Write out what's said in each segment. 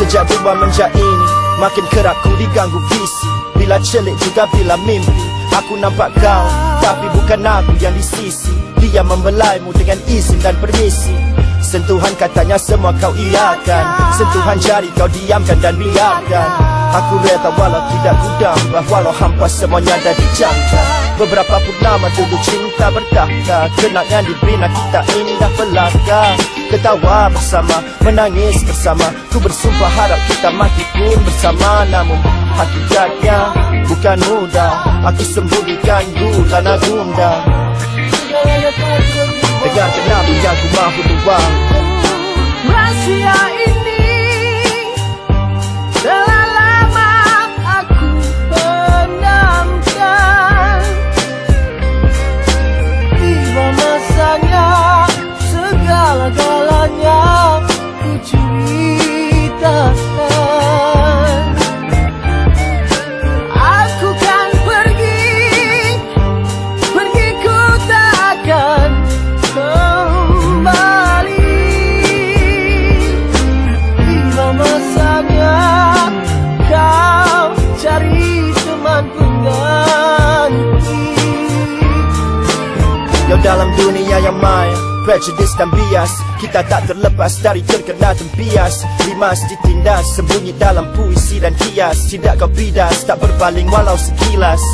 Sejak dua menjak ini makin kerap ku diganggu visi. Bila celik juga bila mimpi, aku nampak kau, tapi bukan aku yang di sisi. Dia membelaimu dengan izin dan permisi. Sentuhan katanya semua kau iakan, sentuhan jari kau diamkan dan biarkan. Aku rela walau tidak kudambah, walau hampa semuanya dah dijangka. Beberapa purnama dulu cinta bertahta, kenangan dibina kita indah belaka. Ketawa bersama, menangis bersama, ku bersumpah harap kita mati pun bersama. Namun hakikatnya bukan mudah, aku sembunyikan gulana gunda. Dengan kenapa yang ku mahu luang. Rahasia ini telah lama aku pendamkan. Tiba masanya segala-galanya ku ceritakan. Aku kan pergi ku takkan kembali. Tiba masanya kau cari teman pengganti. Yo, dalam dunia yang maya, prejudice dan bias, kita tak terlepas dari terkena tempias. Limas ditindas, sembunyi dalam puisi dan kias. Tidak kau bidas, tak berpaling walau sekilas.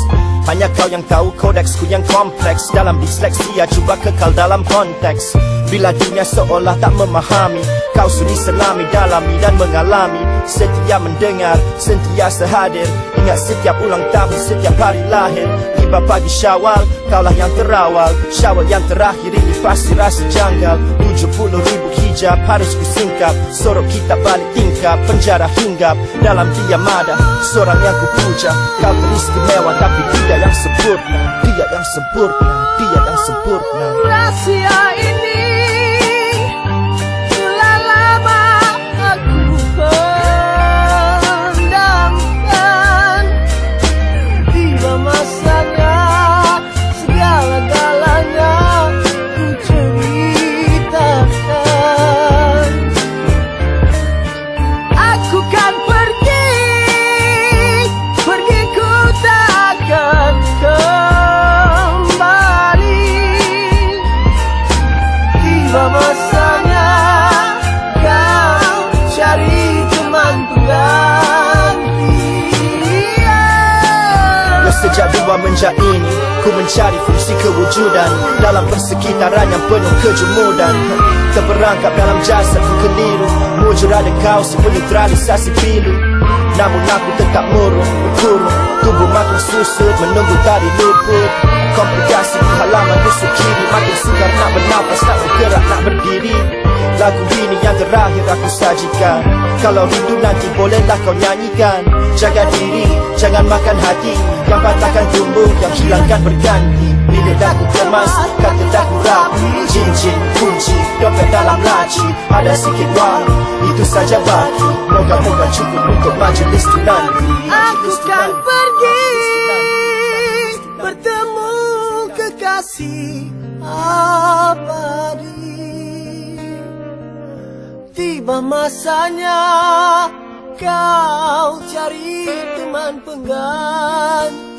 Hanya kau yang tahu kodeksku yang kompleks. Dalam disleksia, cuba kekal dalam konteks. Bila dunia seolah tak memahami, kau sudi selami, dalami dan mengalami. Setia mendengar, sentiasa hadir. Ingat setiap ulang tahun, setiap hari lahir. Tiba pagi Syawal, kaulah yang terawal. Syawal yang terakhir ini pasti rasa janggal. 70,000 hijab harus ku singkap. Sorok kita balik tingkap, penjara hinggap. Dalam diam ada seorang yang ku puja. Kau teristimewa tapi tidak yang sempurna. Dia yang sempurna, dia yang sempurna. Rahasia ini telah lama aku pendamkan. Tiba masanya segala-galanya ku ceritakan. Aku kan pergi ku takkan kembali. Tiba masanya kau cari teman pengganti. Sejak dua menjak ini ku mencari fungsi kewujudan dalam persekitaran yang penuh kejumudan. Terperangkap dalam jasad ku keliru, mujur ada kau si penetralisasi pilu. Namun aku tetap murung, berkurung, tubuh makin susut menunggu tadi luput. Komplikasi di halaman busuk kiri, makin sukar nak bernafas, nak bergerak, nak berdiri. Lagu ini yang terakhir aku sajikan. Kalau rindu nanti bolehlah kau nyanyikan. Jaga diri, jangan makan hati. Yang patahkan tumbuh, yang hilangkan berganti. Bilik dah ku kemas, kata dah ku rapi. Cincin, kunci, dompet dalam laci. Ada sikit wang, itu saja baki. Moga-moga cukup untuk majlis tu nanti. Aku kan pergi bertemu kekasih abadi. Tiba masanya kau cari teman pengganti.